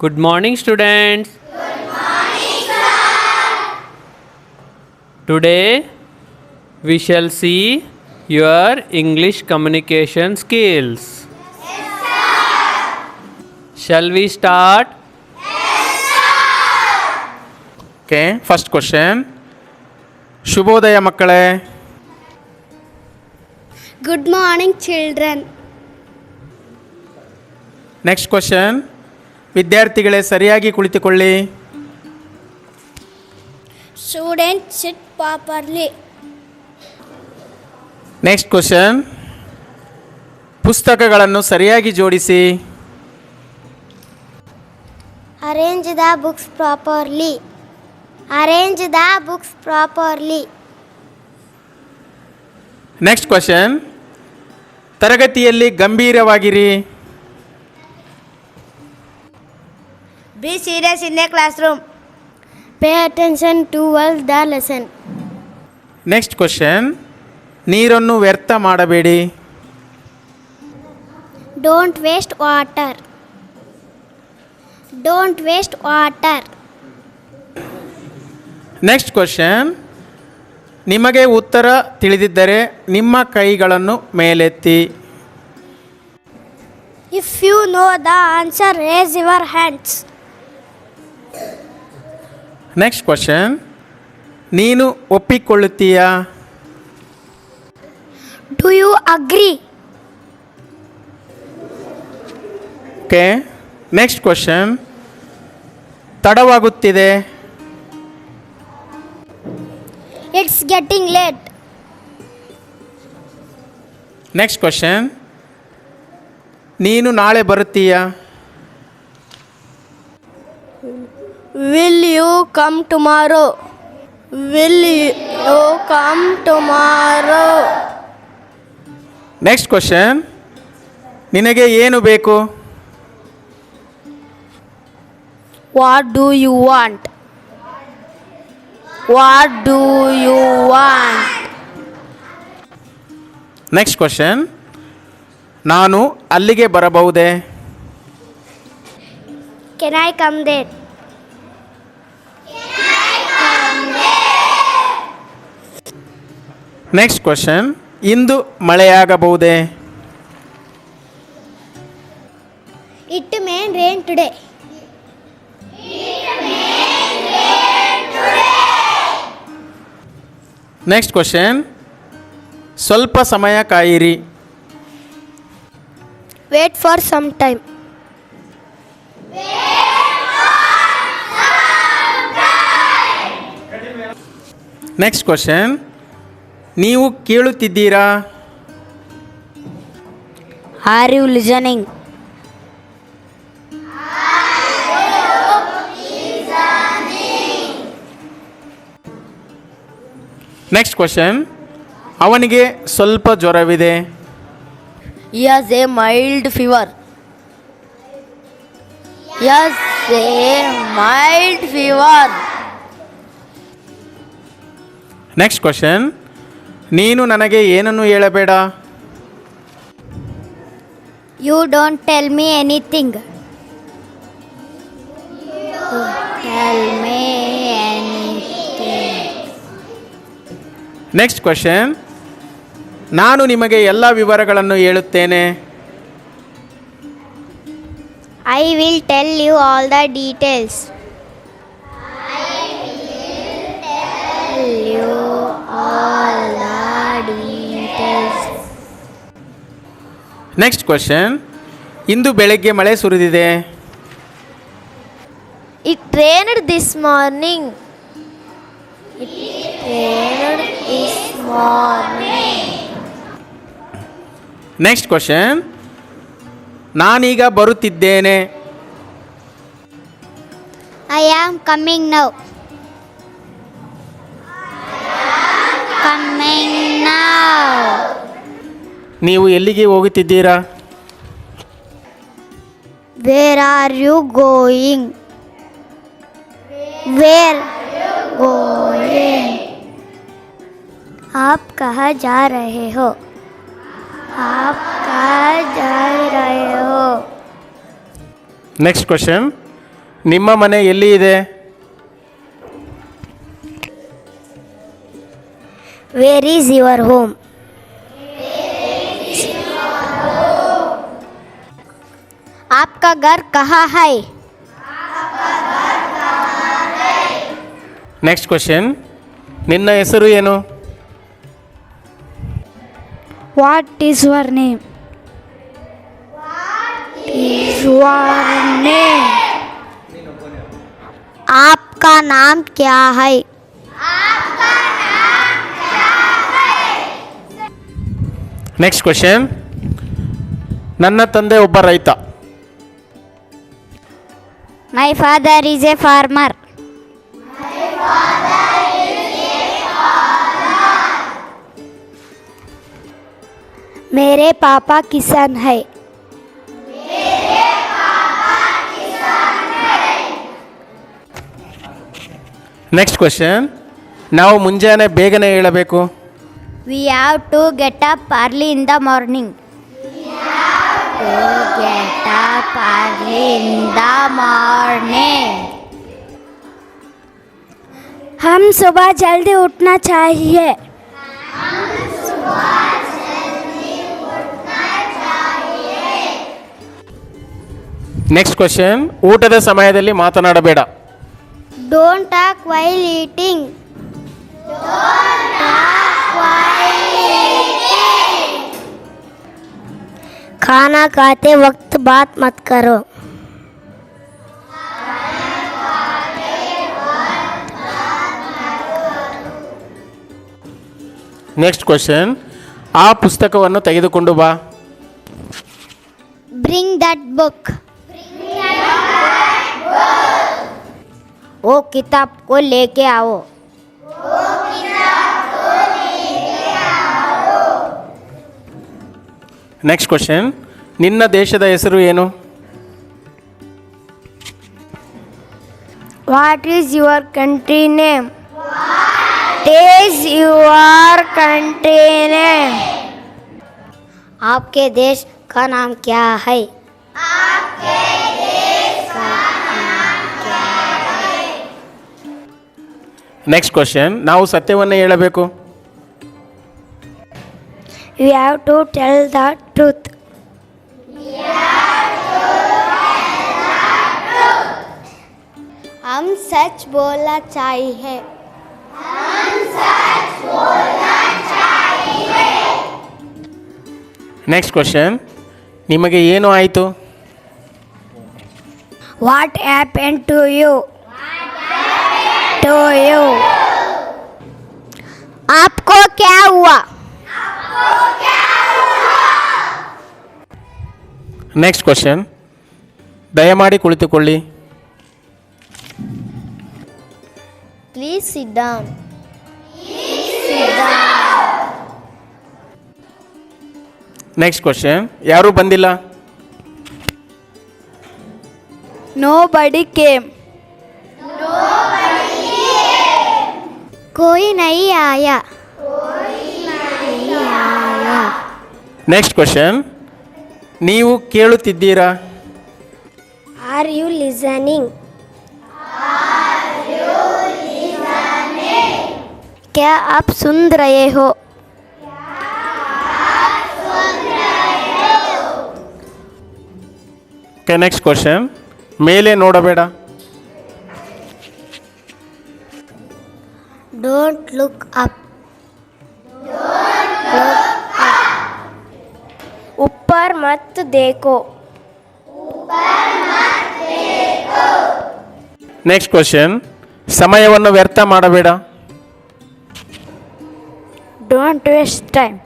Good morning, students. Today we shall see your English communication skills. Shall we start? Okay, first question. ಶುಭೋದಯ ಮಕ್ಕಳೇ. Good morning, children. Next question. ವಿದ್ಯಾರ್ಥಿಗಳೇ ಸರಿಯಾಗಿ ಕುಳಿತುಕೊಳ್ಳಿ. Students, sit properly. Next question. ಪುಸ್ತಕಗಳನ್ನು ಸರಿಯಾಗಿ ಜೋಡಿಸಿ. Arrange the books properly. Arrange the books properly. Next question. ತರಗತಿಯಲ್ಲಿ ಗಂಭೀರವಾಗಿರಿ. Be serious in the classroom. Pay attention towards the lesson. Next question. ನೀರನ್ನು ವ್ಯರ್ಥ ಮಾಡಬೇಡಿ. Don't waste water. Don't waste water. Next question. ನಿಮಗೆ ಉತ್ತರ ತಿಳಿದಿದ್ದರೆ ನಿಮ್ಮ ಕೈಗಳನ್ನು ಮೇಲೆತ್ತಿ. If you know the answer, raise your hands. Next question. ನೀನು ಒಪ್ಪಿಕೊಳ್ಳುತ್ತೀಯಾ? Do you agree? Okay. Next question. ತಡವಾಗುತ್ತಿದೆ. It's getting late. Next question. ನೀನು ನಾಳೆ ಬರುತ್ತೀಯಾ? Will you come tomorrow? Will you come tomorrow? Next question. ನಿನಗೆ ಏನು ಬೇಕು? What do you want? What do you want? Next question. ನಾನು ಅಲ್ಲಿಗೆ ಬರಬಹುದೇ? Can I come there? Next question. ಇಂದು ಮಳೆಯಾಗಬಹುದೇ? It may rain today. Next question. ಸ್ವಲ್ಪ ಸಮಯ ಕಾಯಿರಿ. Wait for some time. Next question. ನೀವು ಕೇಳುತ್ತಿದ್ದೀರಾ? Are you listening? Next question. ಅವನಿಗೆ ಸ್ವಲ್ಪ ಜ್ವರವಿದೆ. He has a mild fever. He has a mild fever. Next question. ನೀನು ನನಗೆ ಏನನ್ನು ಹೇಳಬೇಡ. You don't tell me anything. Tell me anything. Next question. ನಾನು ನಿಮಗೆ ಎಲ್ಲ ವಿವರಗಳನ್ನು ಹೇಳುತ್ತೇನೆ. I will tell you all the details. Tell you all the details. Next question. ಇಂದು ಬೆಳಗ್ಗೆ ಮಳೆ ಸುರಿದಿದೆ. It rained this morning. It rained this morning. Next question. ನಾನೀಗ ಬರುತ್ತಿದ್ದೇನೆ. I am coming now. Coming now. ನೀವು ಎಲ್ಲಿಗೆ ಹೋಗುತ್ತಿದ್ದೀರಾ? Where are you going? Where going? आप कहाँ जा रहे हो? आप कहाँ जा रहे हो? नेक्स्ट क्वेश्चन, ನಿಮ್ಮ ಮನೆ ಎಲ್ಲಿ ಇದೆ? Where is your home? आपका घर कहाँ है? ನೆಕ್ಸ್ಟ್ ಕ್ವೆಶನ್, ನಿನ್ನ ಹೆಸರು ಏನು? What is your name? आपका नाम क्या है? ನೆಕ್ಸ್ಟ್ ಕ್ವೆಶನ್, ನನ್ನ ತಂದೆ ಒಬ್ಬ ರೈತ. My father is a farmer. मेरे पापा किसान है. ನೆಕ್ಸ್ಟ್ ಕ್ವೆಶನ್, ನಾವು ಮುಂಜಾನೆ ಬೇಗನೆ ಏಳಬೇಕು. We have to get up early in the morning. Get up early in the morning. हम सुबह जल्दी उठना चाहिए. ನೆಕ್ಸ್ಟ್ ಕ್ವೆಶನ್, ಊಟದ ಸಮಯದಲ್ಲಿ ಮಾತನಾಡಬೇಡ. Don't talk while eating. खाना खाते वक्त बात मत करो. ನೆಕ್ಸ್ಟ್ ಕ್ವೆಶನ್, ಆ ಪುಸ್ತಕವನ್ನು ತೆಗೆದುಕೊಂಡು ಬಾ. Bring that book. वो किताब को लेके आओ. ನೆಕ್ಸ್ಟ್ ಕ್ವೆಶನ್, ನಿನ್ನ ದೇಶದ ಹೆಸರು ಏನು? What is your country name? What is your country name? आपके देश का नाम क्या है? ನೆಕ್ಸ್ಟ್ ಕ್ವೆಶನ್, ನಾವು ಸತ್ಯವನ್ನೇ ಹೇಳಬೇಕು. We have to tell the truth. हम सच बोलना चाहिए. ನೆಕ್ಸ್ಟ್ ಕ್ವೆಶನ್, ನಿಮಗೆ ಏನು ಆಯಿತು? What happened to you? To you. आपको क्या हुआ? ನೆಕ್ಸ್ಟ್ ಕ್ವೆಶನ್, ದಯಮಾಡಿ ಕುಳಿತುಕೊಳ್ಳಿ. Please sit down. Next question, ಯಾರೂ ಬಂದಿಲ್ಲ. Nobody came. कोई नहीं आया. ನೆಕ್ಸ್ಟ್ ಕ್ವೆಶನ್, ನೀವು ಕೇಳುತ್ತಿದ್ದೀರಾ? Are you listening? क्या आप सुन रहे हो? ನೆಕ್ಸ್ಟ್ ಕ್ವೆಶನ್, ಮೇಲೆ ನೋಡಬೇಡ. Don't look up. ऊपर मत देखो. ನೆಕ್ಸ್ಟ್ ಕ್ವೆಶನ್, ಸಮಯವನ್ನು ವ್ಯರ್ಥ ಮಾಡಬೇಡ. Don't waste time.